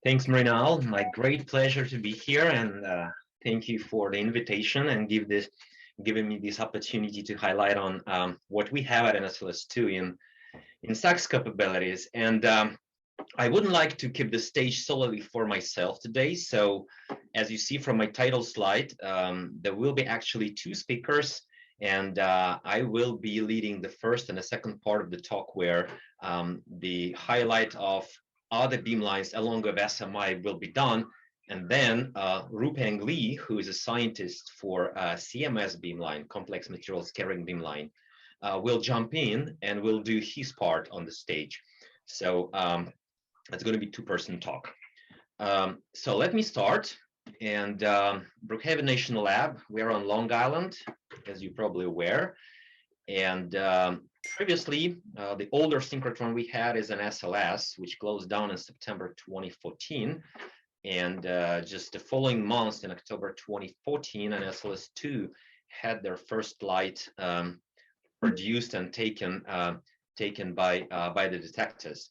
Thanks, Marinal. My great pleasure to be here, and thank you for the invitation and giving me this opportunity to highlight on what we have at NSLS-II in SAXS capabilities. And I wouldn't like to keep the stage solely for myself today. So, as you see from my title slide, there will be actually two speakers, and I will be leading the first and the second part of the talk, where the highlight of other beamlines along with SMI will be done. And then Ruipeng Li, who is a scientist for CMS beamline, complex materials carrying beamline, will jump in and will do his part on the stage. So it's going to be two-person talk. So let me start. And Brookhaven National Lab, we're on Long Island, as you're probably aware. And previously, the older synchrotron we had is an SLS, which closed down in September 2014. And just the following months, in October 2014, an NSLS-II had their first light produced and taken by the detectors.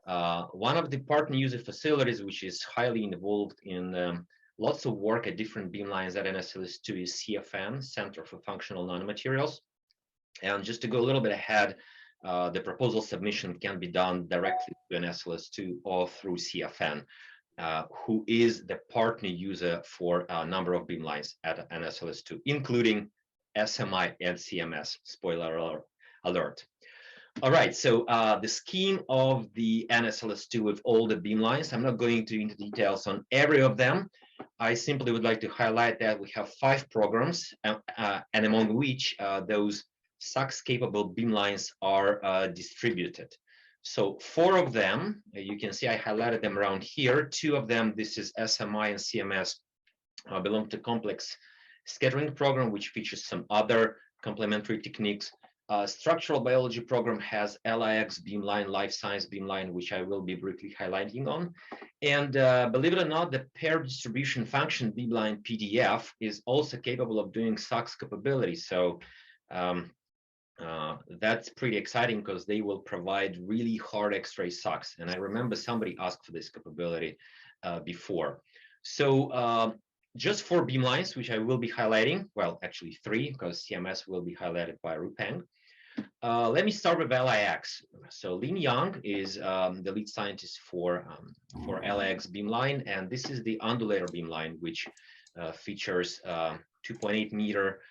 One of the partner user facilities, which is highly involved in lots of work at different beamlines at NSLS-II, is CFN, Center for Functional Nanomaterials. And just to go a little bit ahead, the proposal submission can be done directly to NSLS-II or through CFN, who is the partner user for a number of beamlines at NSLS-II, including SMI and CMS. Spoiler alert. All right, so the scheme of the NSLS-II with all the beamlines, I'm not going into details on every of them. I simply would like to highlight that we have 5 programs, and among which those SAXS-capable beamlines are distributed. So 4 of them, you can see I highlighted them around here. 2 of them, this is SMI and CMS, belong to complex scattering program, which features some other complementary techniques. Structural biology program has LIX beamline, life science beamline, which I will be briefly highlighting on. And believe it or not, the pair distribution function beamline PDF is also capable of doing SAXS capability. So that's pretty exciting because they will provide really hard X-ray SAXS. And I remember somebody asked for this capability before. So just 4 beamlines, which I will be highlighting, well, actually 3, because CMS will be highlighted by Ruipeng. Let me start with LIX. So Lin Yang is the lead scientist for LIX beamline, and this is the undulator beamline, which features 2.8 meter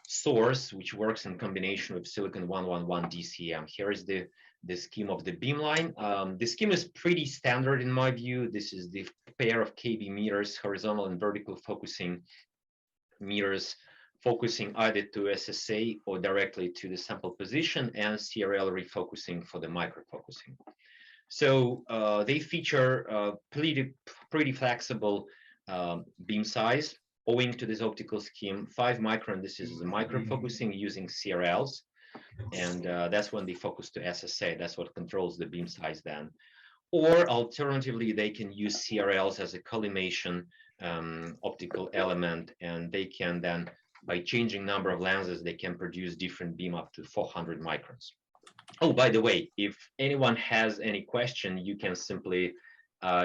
source, which works in combination with silicon 111 DCM. Here is the scheme of the beamline. The scheme is pretty standard in my view. This is the pair of KB meters, horizontal and vertical focusing meters, focusing either to SSA or directly to the sample position, and CRL refocusing for the micro-focusing. So they feature pretty flexible beam size, owing to this optical scheme. 5 micron, this is the micro-focusing using CRLs, and that's when they focus to SSA. That's what controls the beam size then. Or alternatively, they can use CRLs as a collimation optical element, and they can then, by changing number of lenses, they can produce different beam up to 400 microns. Oh, by the way, if anyone has any question, you can simply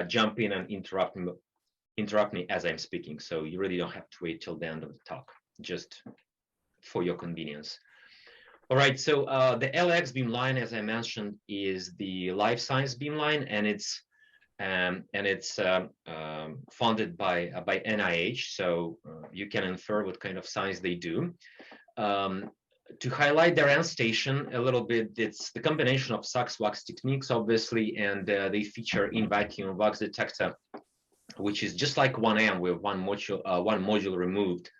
jump in and interrupt me as I'm speaking. So you really don't have to wait till the end of the talk, just for your convenience. All right, so the LX beamline, as I mentioned, is the life science beamline, and it's funded by NIH, so you can infer what kind of science they do. To highlight their Endstation a little bit, it's the combination of SAXS-WAXS techniques, obviously, and they feature in-vacuum wax detector, which is just like 1M with one module removed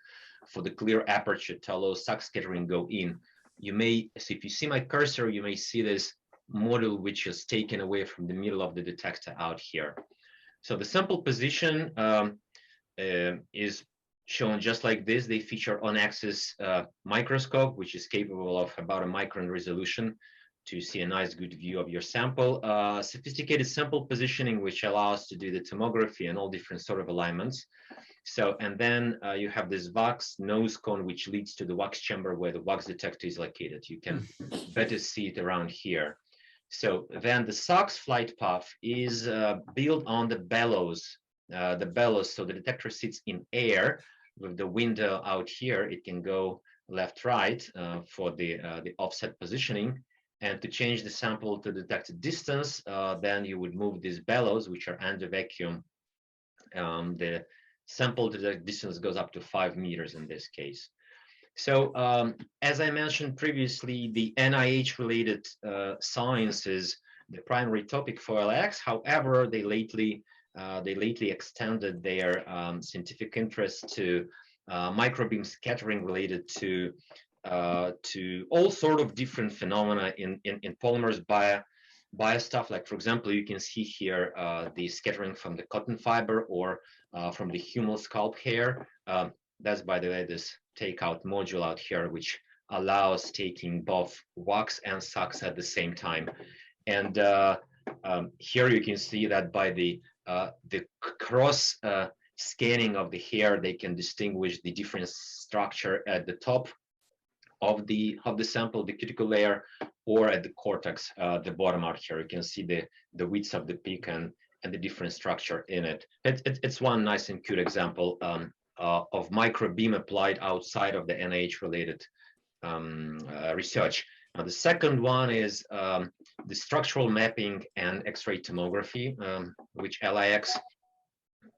for the clear aperture to allow SAXS scattering go in. You may, so if you see my cursor, you may see this module which is taken away from the middle of the detector out here. So the sample position is shown just like this. They feature on-axis microscope, which is capable of about a micron resolution to see a nice good view of your sample. Sophisticated sample positioning, which allows to do the tomography and all different sort of alignments. So, and then you have this wax nose cone, which leads to the wax chamber where the wax detector is located. You can better see it around here. So then the SAXS flight path is built on the bellows. So the detector sits in air with the window out here. It can go left, right for the offset positioning. And to change the sample to detected distance, then you would move these bellows, which are under vacuum. The sample to the distance goes up to 5 meters in this case. So as I mentioned previously, the NIH-related science is the primary topic for LAX. However, they lately extended their scientific interest to microbeam scattering related to all sort of different phenomena in polymers bio stuff. Like, for example, you can see here the scattering from the cotton fiber or from the human scalp hair. That's, by the way, this takeout module out here, which allows taking both wax and SAXS at the same time. And here you can see that by the cross scanning of the hair, they can distinguish the different structure at the top of the sample, the cuticle layer, or at the cortex, the bottom out here. You can see the width of the peak and the different structure in it. It's one nice and cute example of microbeam applied outside of the NIH-related research. Now, the second one is the structural mapping and X-ray tomography, which LIX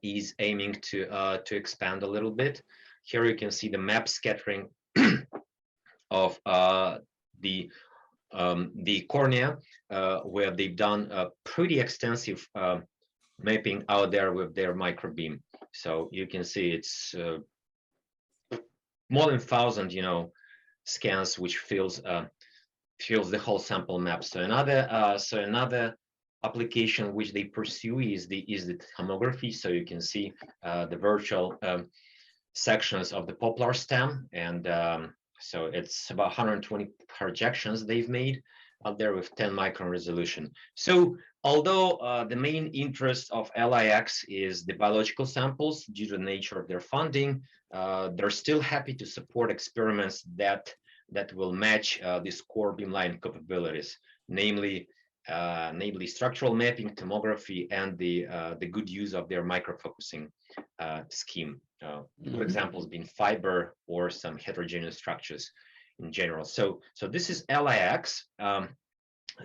is aiming to expand a little bit. Here you can see the map scattering of the cornea, where they've done a pretty extensive mapping out there with their microbeam. So you can see it's more than 1,000, scans, which fills the whole sample map. So another application which they pursue is the tomography. So you can see the virtual sections of the poplar stem, and so it's about 120 projections they've made out there with 10 micron resolution. So although the main interest of LIX is the biological samples due to the nature of their funding, they're still happy to support experiments that will match these core beamline capabilities, namely structural mapping, tomography, and the good use of their microfocusing scheme. Good examples being fiber or some heterogeneous structures in general. So this is LIX.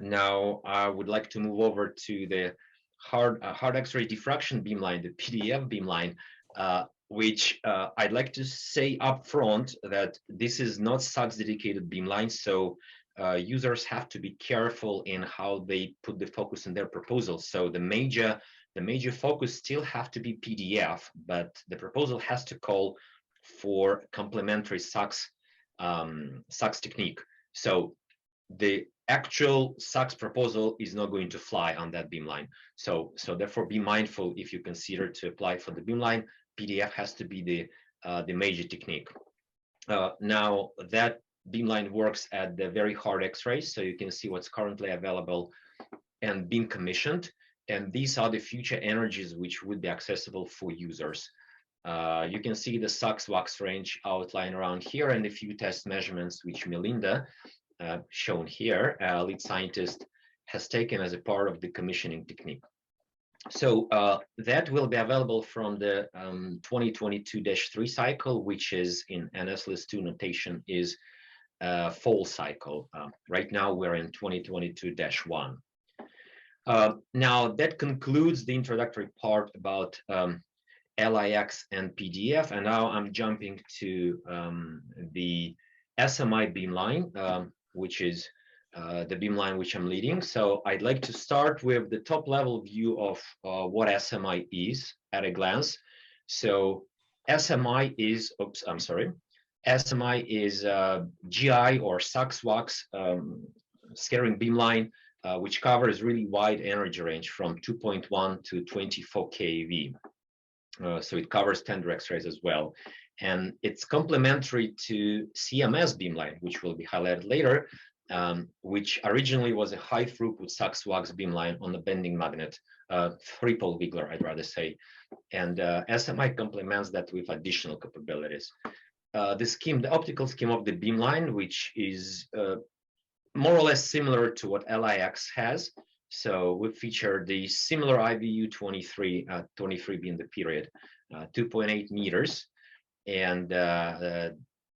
Now I would like to move over to the hard X-ray diffraction beamline, the PDF beamline, which I'd like to say up front that this is not SAXS dedicated beamline. So users have to be careful in how they put the focus in their proposal. So the major focus still have to be PDF, but the proposal has to call for complementary SAXS technique. So the actual SAXS proposal is not going to fly on that beamline. So therefore, be mindful if you consider to apply for the beamline. PDF has to be the major technique. Now that beamline works at the very hard X-rays, so you can see what's currently available and being commissioned. And these are the future energies which would be accessible for users. You can see the SAXS-WAXS range outlined around here and a few test measurements which Melinda, shown here, lead scientist, has taken as a part of the commissioning technique. So that will be available from the 2022-3 cycle, which is in NSLS-II notation is fall cycle. Right now we're in 2022-1. Now that concludes the introductory part about LIX and PDF, and now I'm jumping to the SMI beamline, which is the beamline which I'm leading. So I'd like to start with the top level view of what SMI is at a glance. So SMI is, SMI is GI or SAXS-WAXS scattering beamline, which covers really wide energy range from 2.1 to 24 keV. So it covers tender X-rays as well. And it's complementary to CMS beamline, which will be highlighted later, which originally was a high-throughput SAXS-WAXS beamline on the bending magnet, three-pole wiggler, I'd rather say. And SMI complements that with additional capabilities. The optical scheme of the beamline, which is more or less similar to what LIX has. So we feature the similar IBU 23, 23 being the period, 2.8 meters, and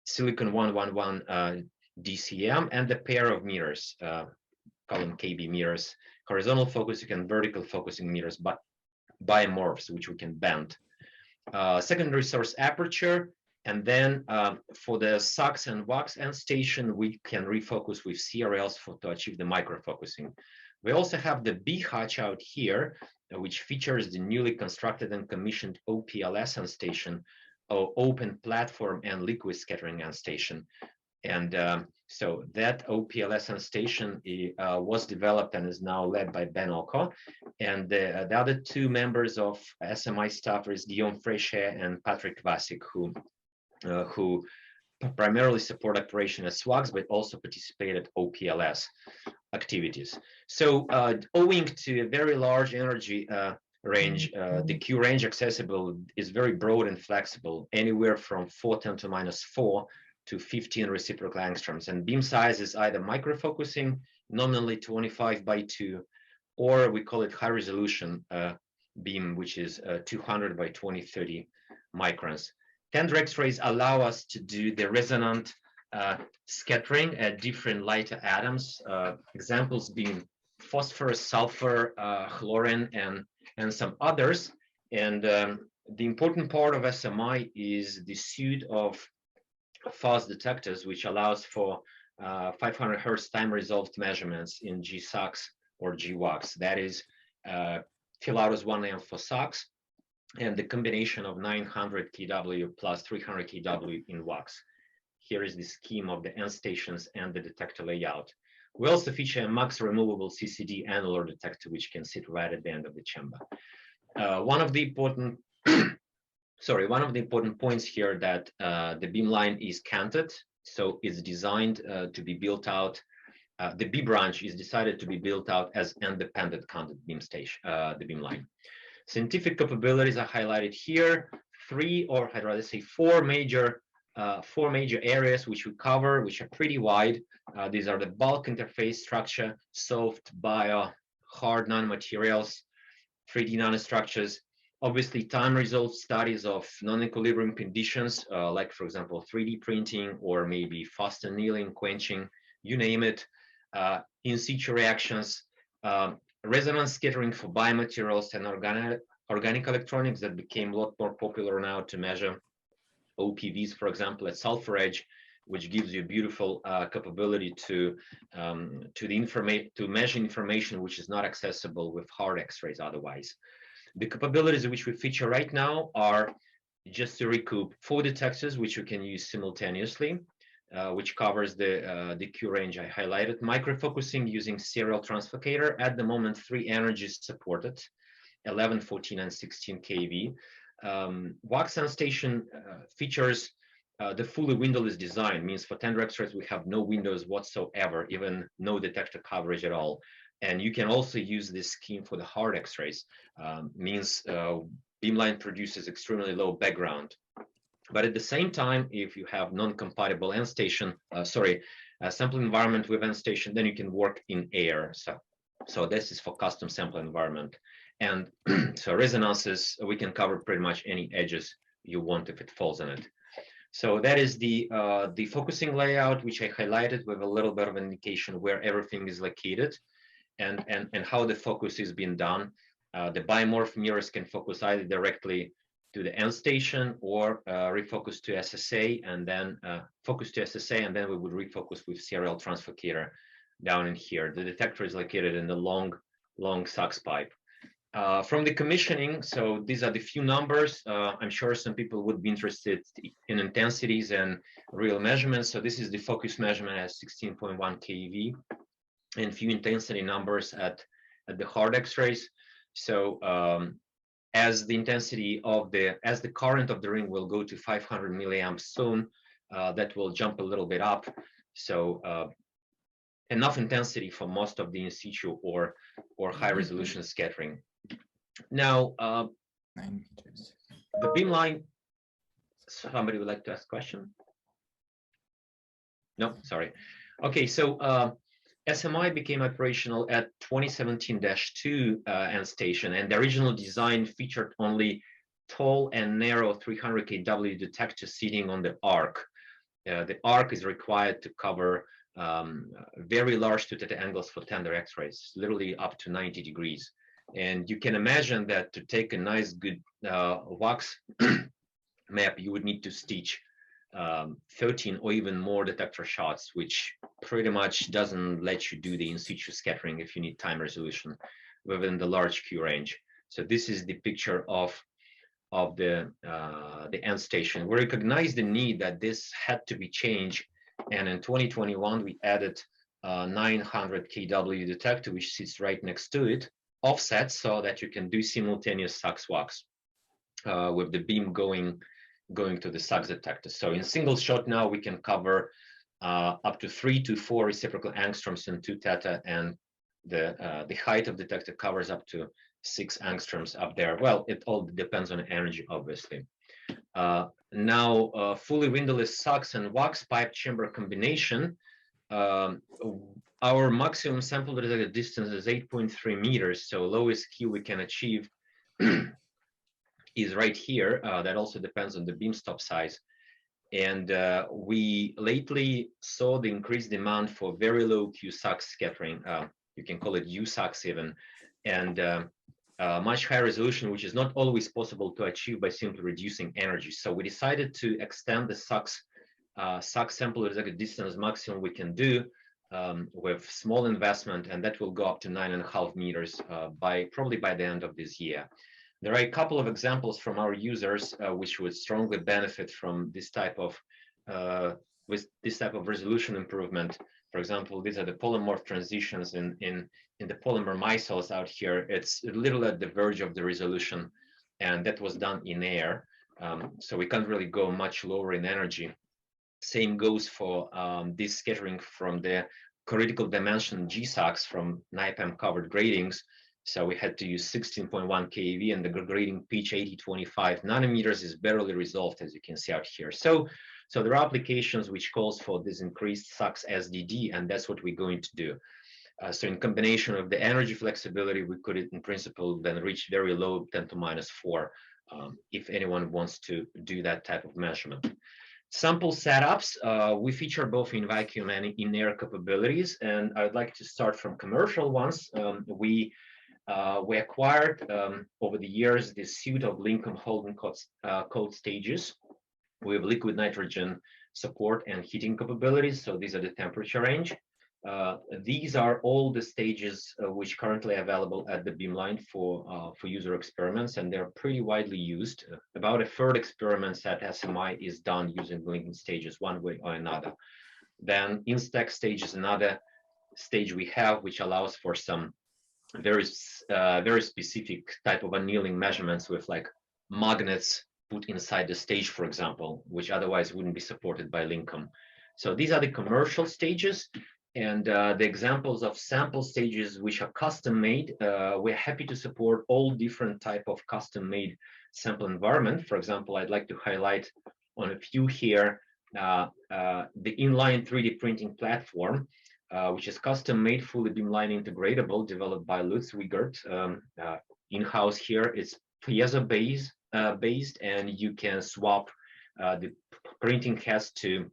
silicon 111 DCM, and the pair of meters, column KB meters, horizontal focusing and vertical focusing meters, but biomorphs, which we can bend. Secondary source aperture, and then for the SAXS and WAXS Endstation, we can refocus with CRLs to achieve the microfocusing. We also have the B hatch out here, which features the newly constructed and commissioned OPLS Endstation, open platform and liquid scattering Endstation. And so that OPLS Endstation was developed and is now led by Ben Oko. And the other two members of SMI staff is Guillaume Fréchet and Patrick Vasik, who primarily support operation as SWAXS, but also participate at OPLS activities. So owing to a very large energy range, the Q range accessible is very broad and flexible, anywhere from 4⁻⁻⁴ to 15 reciprocal angstroms. And beam size is either microfocusing, nominally 25/2, or we call it high resolution beam, which is 200 by 2030 microns. Tender X-rays allow us to do the resonant scattering at different lighter atoms, examples being phosphorus, sulfur, chlorine, and some others. And the important part of SMI is the suite of fast detectors, which allows for 500 Hz time resolved measurements in GSAXS or GWAXS. That is Philaros 1M for SAXS, and the combination of 900 kW plus 300 kW in WAXS. Here is the scheme of the Endstations and the detector layout. We also feature a max removable CCD annular detector, which can sit right at the end of the chamber. One of the important points here that the beamline is canted, so it's designed to be built out. The B branch is decided to be built out as independent canted beam station, the beamline. Scientific capabilities are highlighted here. Three, or I'd rather say four major areas which we cover, which are pretty wide. These are the bulk interface structure, soft, bio, hard nanomaterials, 3D nanostructures. Obviously, time resolved studies of non-equilibrium conditions, like, for example, 3D printing or maybe fast annealing, quenching, you name it. In-situ reactions, resonance scattering for biomaterials and organic electronics that became a lot more popular now to measure OPVs, for example, at sulfur edge, which gives you a beautiful capability to measure information which is not accessible with hard X-rays otherwise. The capabilities which we feature right now are, just to recoup, 4 detectors which you can use simultaneously, which covers the Q range I highlighted. Microfocusing using serial translocator. At the moment, 3 energies supported, 11, 14, and 16 kV. WAXS Endstation features the fully windowless design, means for tender X-rays we have no windows whatsoever, even no detector coverage at all. And you can also use this scheme for the hard X-rays, means beamline produces extremely low background. But at the same time, if you have non-compatible Endstation, sample environment with Endstation, then you can work in air. So this is for custom sample environment. And so resonances, we can cover pretty much any edges you want if it falls in it. So that is the focusing layout, which I highlighted with a little bit of an indication where everything is located and how the focus is being done. The biomorph mirrors can focus either directly to the Endstation or refocus to SSA, and then focus to SSA, and then we would refocus with serial translocator down in here. The detector is located in the long SAXS pipe. From the commissioning, so these are the few numbers. I'm sure some people would be interested in intensities and real measurements. So this is the focus measurement at 16.1 keV, and few intensity numbers at the hard X-rays. So as the intensity of as the current of the ring will go to 500 milliamps soon, that will jump a little bit up. So enough intensity for most of the in-situ or high resolution scattering. Now, the beamline, somebody would like to ask a question? No, sorry. Okay, so SMI became operational at 2017-2 Endstation, and the original design featured only tall and narrow 300 kW detectors sitting on the arc. The arc is required to cover very large two theta angles for tender X-rays, literally up to 90 degrees. And you can imagine that to take a nice, good WAXS map, you would need to stitch 13 or even more detector shots, which pretty much doesn't let you do the in-situ scattering if you need time resolution within the large Q range. So this is the picture of the Endstation. We recognized the need that this had to be changed, and in 2021 we added 900 kW detector, which sits right next to it, offset, so that you can do simultaneous SAXS-WAXS with the beam going to the SAXS detector. So in single shot now we can cover up to 3 to 4 reciprocal angstroms in 2 theta, and the height of detector covers up to 6 angstroms up there. Well, it all depends on energy, obviously. Now, fully windowless SAXS and WAXS pipe chamber combination. Our maximum sample detector distance is 8.3 meters, so lowest Q we can achieve is right here. That also depends on the beam stop size. And we lately saw the increased demand for very low Q SAXS scattering. You can call it USAXS even, and much higher resolution, which is not always possible to achieve by simply reducing energy. So we decided to extend the SAXS sample detector distance maximum we can do with small investment, and that will go up to 9.5 meters probably by the end of this year. There are a couple of examples from our users which would strongly benefit from this type of resolution improvement. For example, these are the polymorph transitions in the polymer micelles out here. It's a little at the verge of the resolution, and that was done in air. So we can't really go much lower in energy. Same goes for this scattering from the critical dimension GSAXS from NIPAM covered gratings. So we had to use 16.1 keV, and the grading pitch 8025 nanometers is barely resolved, as you can see out here. So there are applications which calls for this increased SAXS SDD, and that's what we're going to do. So in combination of the energy flexibility, we could, in principle, then reach very low 10 to minus 4 if anyone wants to do that type of measurement. Sample setups, we feature both in vacuum and in air capabilities, and I'd like to start from commercial ones. We acquired over the years this suite of Lincoln Holden cold stages with liquid nitrogen support and heating capabilities. So these are the temperature range. These are all the stages which currently available at the Beamline for user experiments, and they're pretty widely used. About a third experiments at SMI is done using Lincoln stages one way or another. Then Instax stage is another stage we have, which allows for some very specific type of annealing measurements with like magnets put inside the stage, for example, which otherwise wouldn't be supported by Lincoln. So these are the commercial stages. And the examples of sample stages which are custom made, we're happy to support all different type of custom made sample environment. For example, I'd like to highlight on a few here, the inline 3D printing platform, which is custom made, fully beamline integratable, developed by Lutz Wiegert. In-house here, it's piezo based, and you can swap the printing heads to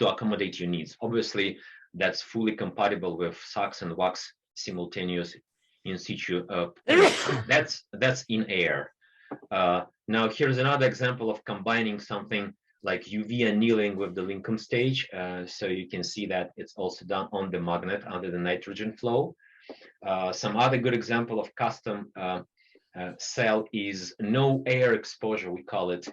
accommodate your needs. Obviously, that's fully compatible with SAXS and WAXS simultaneous in situ. That's in air. Now here's another example of combining something like UV annealing with the Lincoln stage. So you can see that it's also done on the magnet under the nitrogen flow. Some other good example of custom cell is no air exposure, we call it,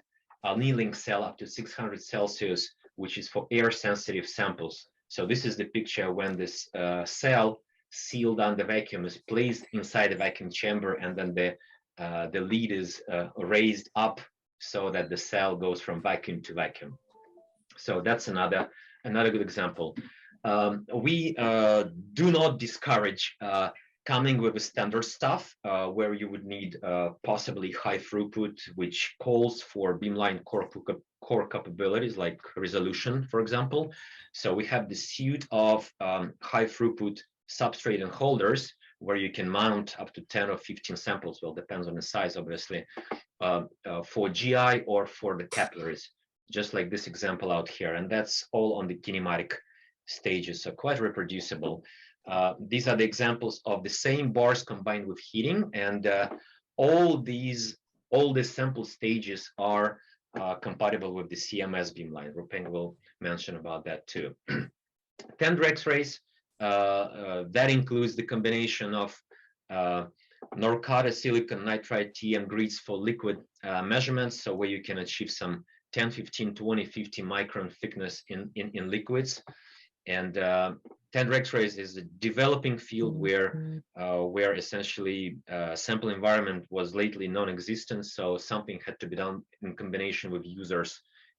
annealing cell up to 600 Celsius, which is for air sensitive samples. So this is the picture when this cell sealed under vacuum is placed inside the vacuum chamber, and then the lid is raised up so that the cell goes from vacuum to vacuum. So that's another good example. We do not discourage coming with a standard stuff where you would need possibly high throughput, which calls for Beamline core capabilities like resolution, for example. So we have the suite of high throughput substrate and holders where you can mount up to 10 or 15 samples. Well, depends on the size, obviously, for GI or for the capillaries, just like this example out here. And that's all on the kinematic stages, so quite reproducible. These are the examples of the same bars combined with heating, and all the sample stages are compatible with the CMS beamline. Ruipeng will mention about that too. Tender X-rays, that includes the combination of Norcata silicon nitride TM grids for liquid measurements, so where you can achieve some 10, 15, 20, 50 micron thickness in liquids. And tender X-rays is a developing field where essentially sample environment was lately non-existent, so something had to be done in combination with users,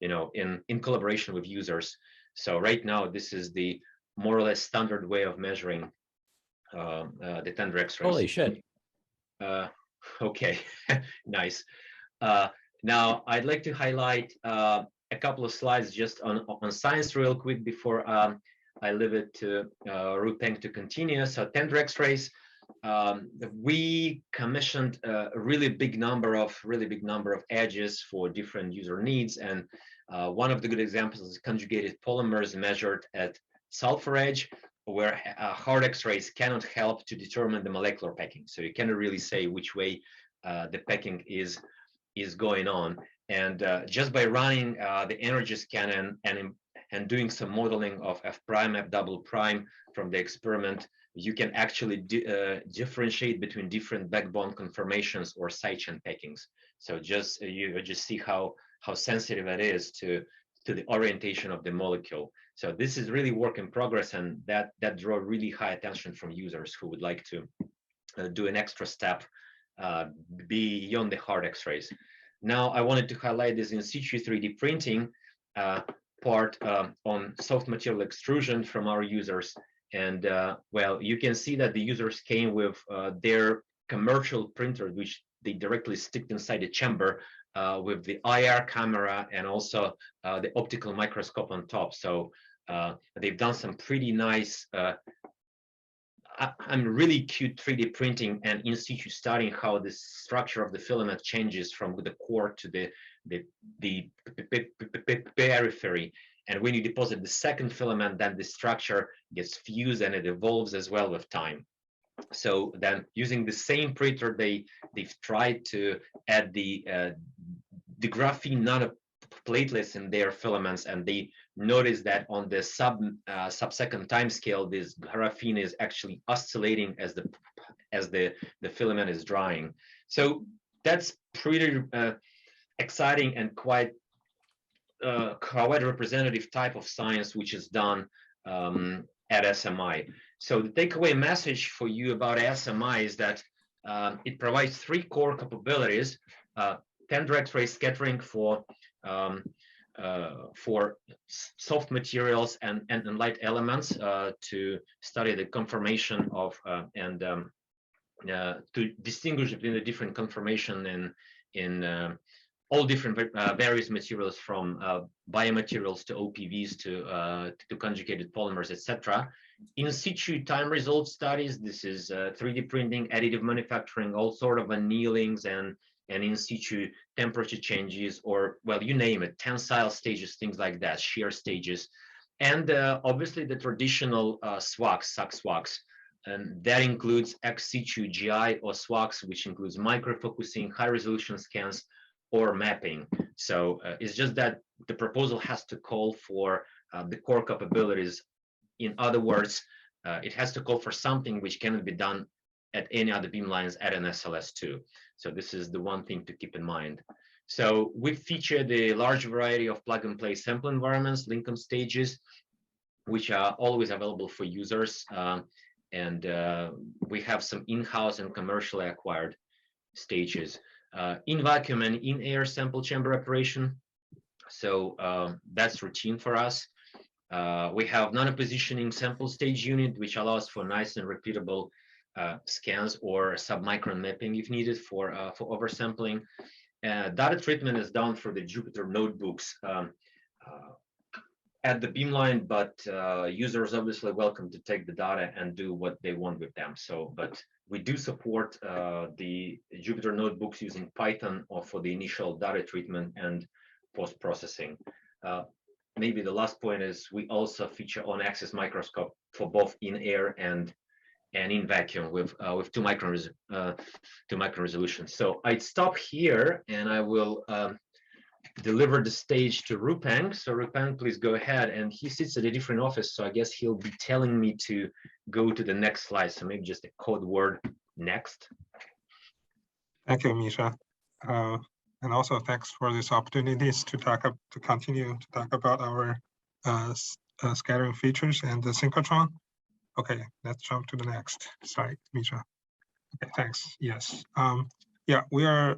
in collaboration with users. So right now, this is the more or less standard way of measuring the tender X-rays. Holy shit. Okay, nice. Now, I'd like to highlight a couple of slides just on science real quick before I leave it to Ruipeng to continue. So tender X-rays, we commissioned a really big number of edges for different user needs, and one of the good examples is conjugated polymers measured at sulfur edge, where hard X-rays cannot help to determine the molecular packing. So you cannot really say which way the packing is going on. And just by running the energy scan and doing some modeling of F prime, F double prime from the experiment, you can actually differentiate between different backbone conformations or sidechain packings. So you just see how sensitive it is to the orientation of the molecule. So this is really work in progress, and that draw really high attention from users who would like to do an extra step beyond the hard X-rays. Now, I wanted to highlight this in situ 3D printing part on soft material extrusion from our users. And well, you can see that the users came with their commercial printer, which they directly stick inside the chamber with the IR camera and also the optical microscope on top. So they've done some pretty nice really cute 3D printing and in situ studying how the structure of the filament changes from the core to the periphery. And when you deposit the second filament, then the structure gets fused and it evolves as well with time. So then using the same printer, they've tried to add the graphene nanoplatelets in their filaments, and they noticed that on the sub-second time scale, this graphene is actually oscillating as the filament is drying. So that's pretty exciting and quite representative type of science which is done at SMI. So the takeaway message for you about SMI is that it provides three core capabilities: tender X-ray scattering for soft materials and light elements to study the conformation of and to distinguish between the different conformation in all different various materials, from biomaterials to OPVs to conjugated polymers, etc. In situ time result studies, this is 3D printing, additive manufacturing, all sort of annealings and in situ temperature changes, or, well, you name it, tensile stages, things like that, shear stages. And obviously the traditional SWAXS, SAXS-WAXS, and that includes ex situ GI or SWAXS, which includes microfocusing, high resolution scans, or mapping. So it's just that the proposal has to call for the core capabilities. In other words, it has to call for something which cannot be done at any other beamlines at NSLS-II. So this is the one thing to keep in mind. So we featured a large variety of plug-and-play sample environments, Lincoln stages, which are always available for users. And we have some in-house and commercially acquired stages. In vacuum and in air sample chamber operation. So that's routine for us. We have nano positioning sample stage unit, which allows for nice and repeatable scans or submicron mapping if needed for oversampling. Data treatment is done for the Jupyter notebooks at the Beamline, but users obviously welcome to take the data and do what they want with them. So, but we do support the Jupyter notebooks using Python or for the initial data treatment and post-processing. Maybe the last point is we also feature on-axis microscope for both in air and in vacuum with 2 micron resolution. So I'd stop here and I will deliver the stage to Ruipeng. So Ruipeng, please go ahead. And he sits at a different office, so I guess he'll be telling me to go to the next slide. So maybe just a code word next. Thank you, Misha. And also thanks for this opportunities to continue to talk about our scattering features and the synchrotron. Okay, let's jump to the next slide, Misha. Okay, thanks. Yes. Yeah, we are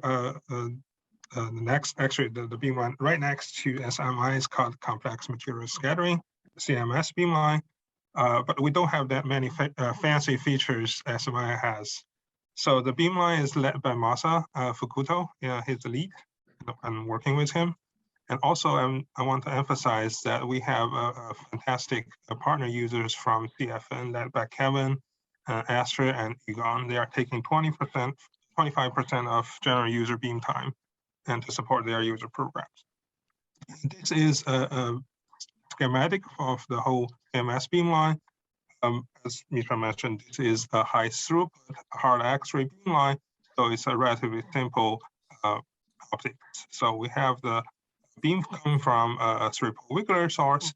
the next, actually, the beamline right next to SMI is called complex material scattering, CMS beamline. But we don't have that many fancy features SMI has. So the beamline is led by Masa Fukuto. He's the lead. I'm working with him. And also, I want to emphasize that we have a fantastic partner users from CFN led by Kevin, Astrid, and Egon. They are taking 20%, 25% of general user beam time and to support their user programs. This is a schematic of the whole CMS beamline. As Mitra mentioned, this is a high throughput hard X-ray beamline, so it's a relatively simple optics. So we have the beam coming from a 3-pole Wiggler source,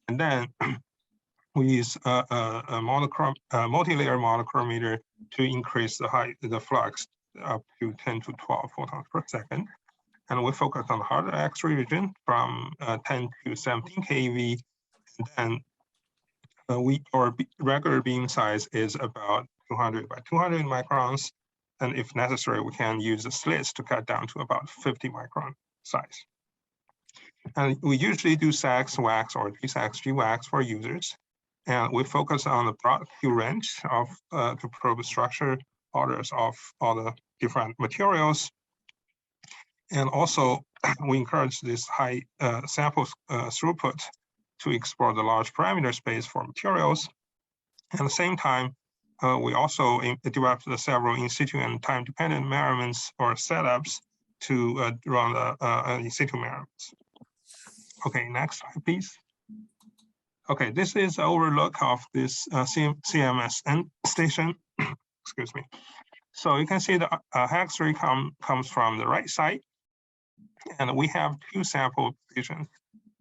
and then we use a multi-layer monochromator to increase the flux up to 10 to 12 photons per second. And we focus on the hard X-ray region from 10 to 17 keV. And then our regular beam size is about 200 by 200 microns. And if necessary, we can use the slits to cut down to about 50 micron size. And we usually do SAXS-WAXS or SAXS-WAXS for users. And we focus on the broad Q range of to probe structure orders of all the different materials. And also, we encourage this high sample throughput to explore the large parameter space for materials. At the same time, we also developed several in-situ and time-dependent measurements or setups to run the in-situ measurements. Okay, next slide, please. Okay, this is an overlook of this CMS Endstation. Excuse me. So you can see the X-ray comes from the right side, and we have 2 sample positions.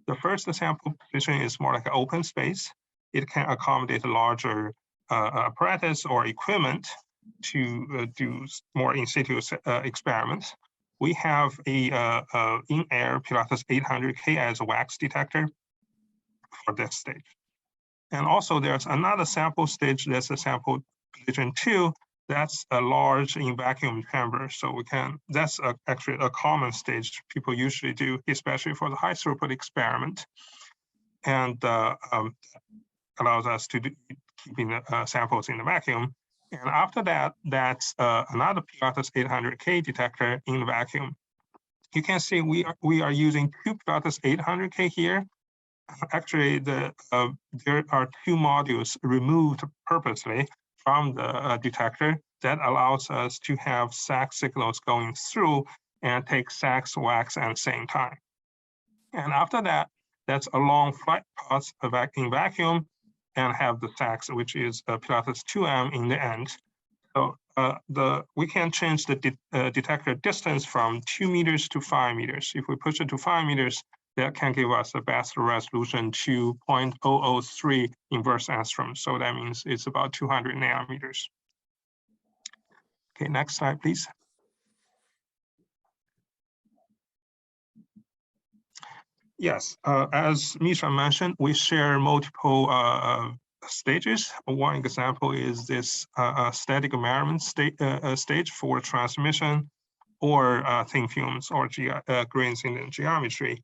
The first sample position is more like an open space. It can accommodate a larger apparatus or equipment to do more in-situ experiments. We have a in-air Pilatus 800K as a wax detector for this stage. And also there's another sample stage, that's a sample position 2, that's a large in vacuum chamber. So we can, that's actually a common stage people usually do, especially for the high throughput experiment. And allows us to keeping the samples in the vacuum. And after that, that's another Pilatus 800K detector in the vacuum. You can see we are using 2 Pilatus 800K here. Actually, there are 2 modules removed purposely from the detector that allows us to have SAXS signals going through and take SAXS-WAXS at the same time. And after that, that's a long flight path in vacuum and have the SAXS, which is a Pilatus 2M in the end. So we can change the detector distance from 2 meters to 5 meters. If we push it to 5 meters, that can give us a best resolution to 0.003 inverse angstrom. So that means it's about 200 nanometers. Okay, next slide, please. Yes, as Misha mentioned, we share multiple stages. One example is this static measurement stage for transmission or thin films or grazing in geometry.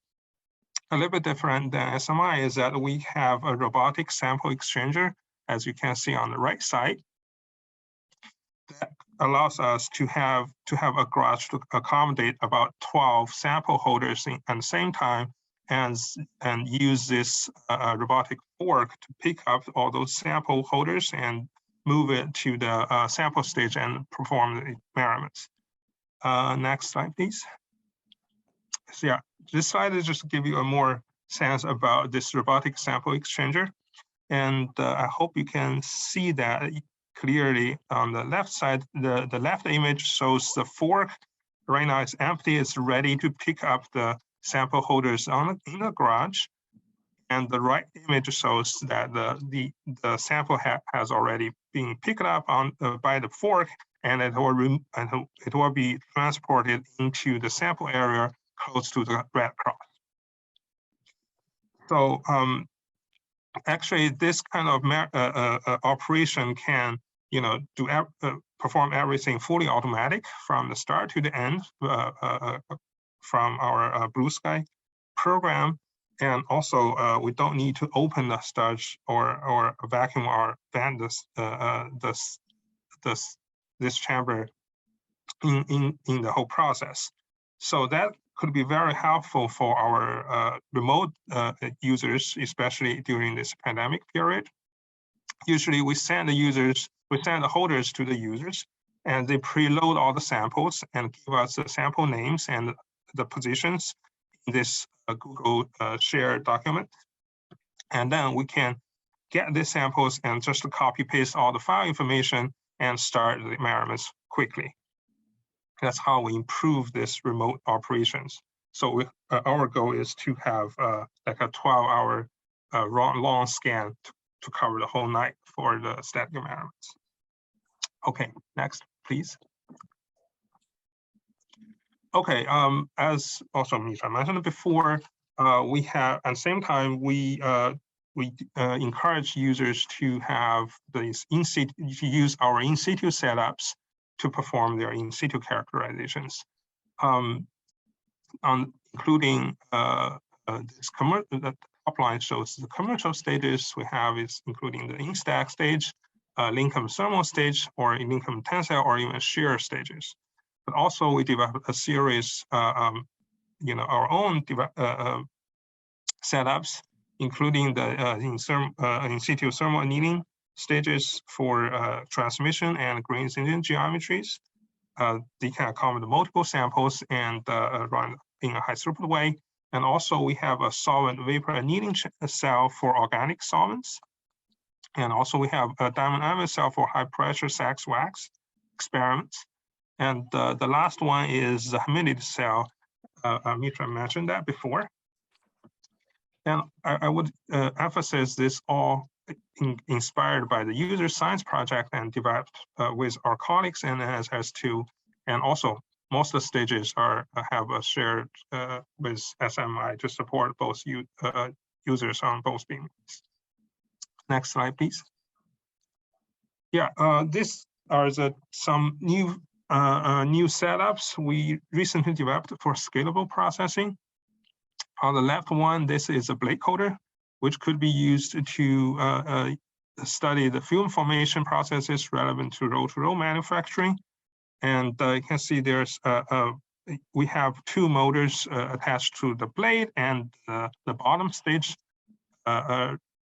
A little bit different than SMI is that we have a robotic sample exchanger, as you can see on the right side. that allows us to have a garage to accommodate about 12 sample holders at the same time, and use this robotic fork to pick up all those sample holders and move it to the sample stage and perform the measurements. Next slide, please. So yeah, this slide is just to give you a more sense about this robotic sample exchanger. And I hope you can see that clearly on the left side. The left image shows the fork. Right now it's empty, it's ready to pick up the sample holders in the garage. And the right image shows that the sample has already been picked up by the fork, and it will be transported into the sample area close to the red cross. So actually, this kind of operation can, perform everything fully automatic from the start to the end from our Blue Sky program. And also, we don't need to open the sludge or vacuum or vent this chamber in the whole process. So that could be very helpful for our remote users, especially during this pandemic period. Usually, we send the holders to the users, and they preload all the samples and give us the sample names and the positions in this Google shared document. And then we can get the samples and just copy paste all the file information and start the measurements quickly. That's how we improve this remote operations. So our goal is to have like a 12-hour long scan to cover the whole night for the static measurements. Okay, next, please. Okay, as also Misha mentioned before, we have at the same time we encourage users to have these to use our in-situ setups to perform their in-situ characterizations, including the top line shows the commercial stages we have is including the in-stack stage, Lincoln thermal stage, or Lincoln tensile, or even shear stages. But also we developed a series, our own setups, including the in-situ thermal annealing stages for transmission and grazing geometries. They can accommodate multiple samples and run in a high throughput way. And also we have a solvent vapor annealing cell for organic solvents. And also we have a diamond amethyst cell for high pressure SAXS-WAXS experiments. And the last one is the humidity cell. Mitra mentioned that before. And I would emphasize this all inspired by the user science project and developed with our colleagues in NSLS-II. And also most of the stages have a shared with SMI to support both users on both Beamlines. Next slide, please. Yeah, these are some new setups we recently developed for scalable processing. On the left one, this is a blade coder, which could be used to study the film formation processes relevant to roll-to-roll manufacturing. And you can see we have two motors attached to the blade and the bottom stage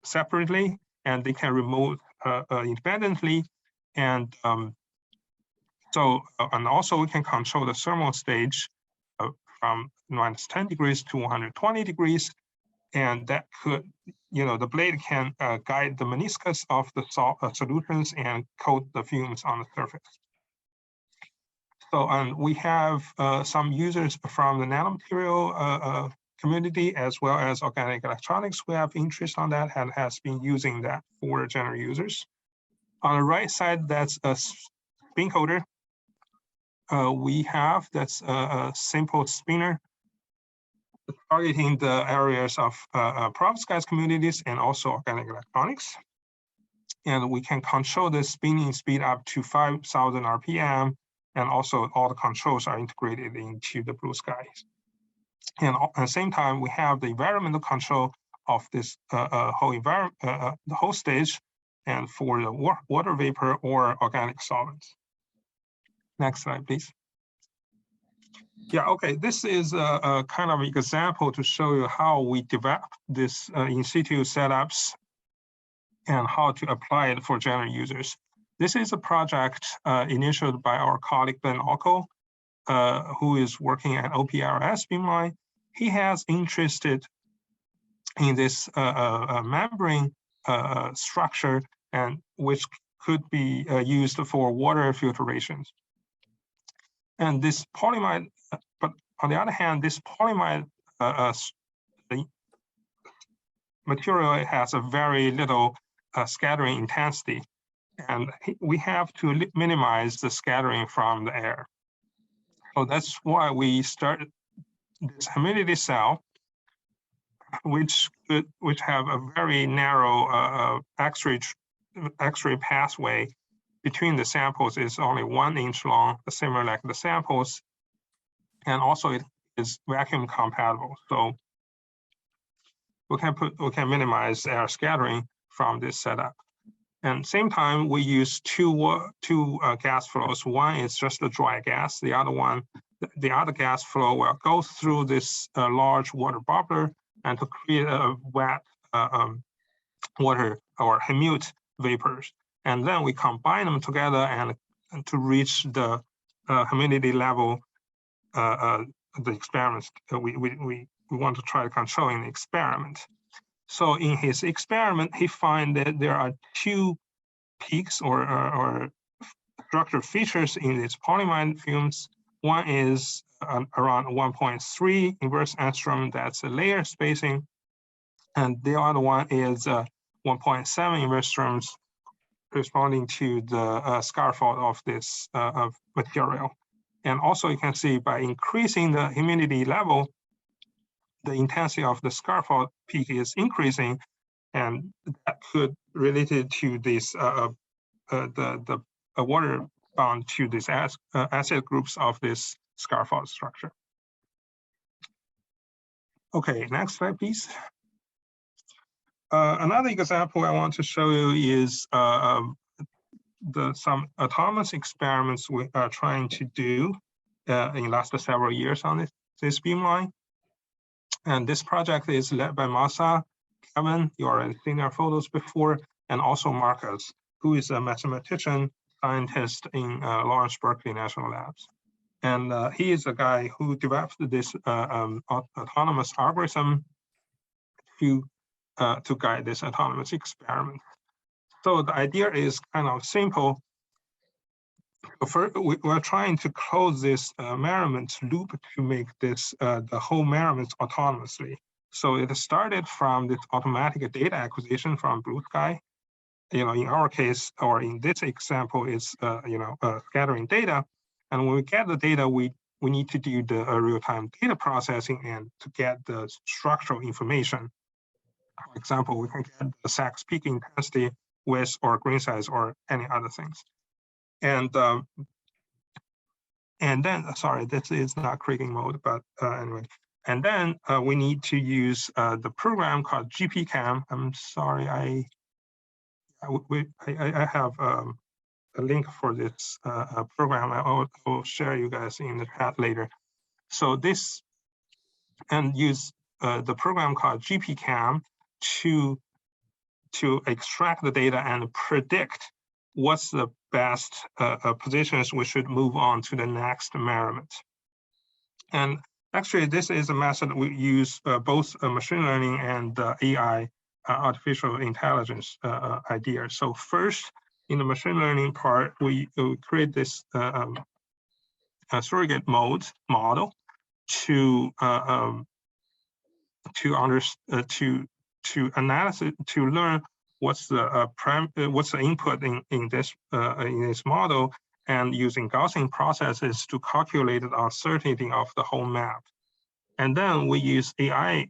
separately, and they can remote independently. And and also we can control the thermal stage from -10 degrees to 120 degrees. And that could, the blade can guide the meniscus of the solutions and coat the fumes on the surface. So, and we have some users from the nanomaterial community as well as organic electronics who have interest on that and has been using that for general users. On the right side, that's a spin coder. We have that's a simple spinner targeting the areas of perovskite communities and also organic electronics. And we can control the spinning speed up to 5,000 RPM. And also all the controls are integrated into the Blue Sky. And at the same time, we have the environmental control of this whole environment, the whole stage, and for the water vapor or organic solvents. Next slide, please. Yeah, okay, this is a kind of example to show you how we develop this in situ setups and how to apply it for general users. This is a project initiated by our colleague Ben Ockel, who is working at OPRS Beamline. He has interested in this membrane structure, and which could be used for water filtration. And this polyimide, but on the other hand, this polyimide material has a very little scattering intensity, and we have to minimize the scattering from the air. So that's why we started this humidity cell, which have a very narrow X-ray pathway between the samples is only 1 inch long, similar like the samples, and also it is vacuum compatible. So we can minimize air scattering from this setup. And same time, we use two gas flows. One is just the dry gas. The other one, the other gas flow will go through this large water bubbler and to create a wet water or humid vapors. And then we combine them together and to reach the humidity level, the experiments we want to try to control in the experiment. So in his experiment, he found that there are 2 peaks or structural features in these polyimide fumes. One is around 1.3 inverse angstrom, that's a layer spacing. And the other one is 1.7 inverse angstroms, corresponding to the scaffold of this material. And also you can see by increasing the humidity level, the intensity of the scaffold peak is increasing, and that could related to this the water bound to these acid groups of this scaffold structure. Okay, next slide, please. Another example I want to show you is some autonomous experiments we are trying to do in the last several years on this beamline. And this project is led by Masa, Kevin, you already seen our photos before, and also Marcus, who is a mathematician scientist in Lawrence Berkeley National Labs. And he is a guy who developed this autonomous algorithm to guide this autonomous experiment. So the idea is kind of simple. First, we're trying to close this measurement loop to make this the whole measurements autonomously. So it started from this automatic data acquisition from blue sky. In our case, or in this example, is scattering data. And when we get the data, we need to do the real-time data processing and to get the structural information. For example, we can get the SAXS peak intensity, width, or grain size, or any other things. And then, sorry, this is not kriging mode, but anyway. And then we need to use the program called GPCam. I'm sorry, I have a link for this program. I will share you guys in the chat later. So this, and use the program called GPCam to extract the data and predict what's the best positions we should move on to the next measurement. And actually, this is a method we use both machine learning and AI, artificial intelligence idea. So first, in the machine learning part, we create this surrogate mode model to learn what's the input in this model, and using Gaussian processes to calculate the uncertainty of the whole map. And then we use AI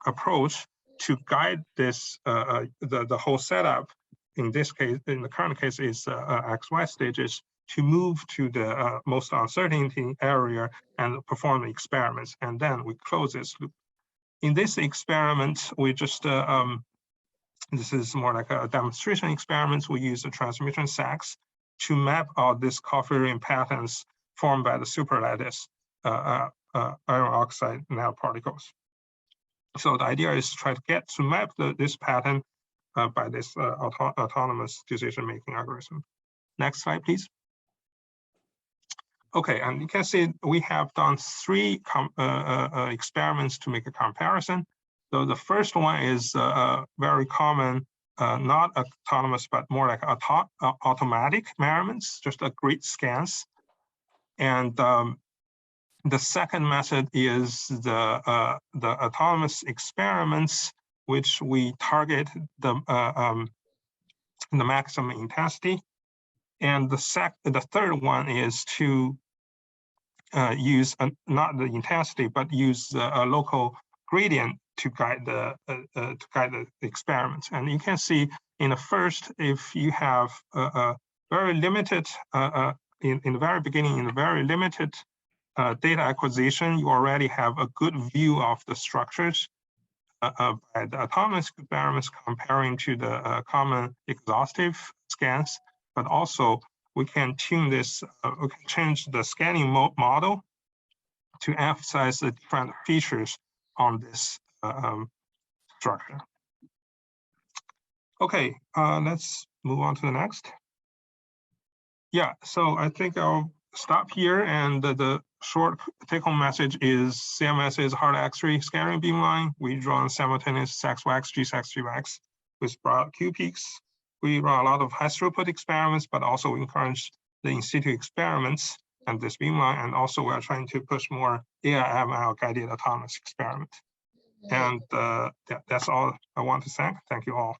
approach to guide this the whole setup. In this case, in the current case, is XY stages to move to the most uncertainty area and perform the experiments. And then we close this loop. In this experiment, we just this is more like a demonstration experiment. We use the transmission SAXS to map out these coherent patterns formed by the superlattice iron oxide nanoparticles. So the idea is to try to map this pattern by this autonomous decision-making algorithm. Next slide, please. Okay, and you can see we have done 3 experiments to make a comparison. So the first one is very common, not autonomous, but more like automatic measurements, just a grid scans. And the second method is the autonomous experiments, which we target the maximum intensity. And the third one is to use not the intensity, but use a local gradient to guide the experiments. And you can see in the first, if you have a very limited in the very beginning, in the very limited data acquisition, you already have a good view of the structures by the autonomous experiments comparing to the common exhaustive scans. But also, we can tune this, we can change the scanning model to emphasize the different features on this structure. Okay, let's move on to the next. Yeah, so I think I'll stop here, and the short take-home message is CMS is hard X-ray scattering beamline. We run simultaneous SAXS-WAXS, SAXS-WAXS with broad Q peaks. We run a lot of high-throughput experiments, but also encourage the in-situ experiments and this beamline. And also, we are trying to push more AI/ML guided autonomous experiment. And that's all I want to say. Thank you all.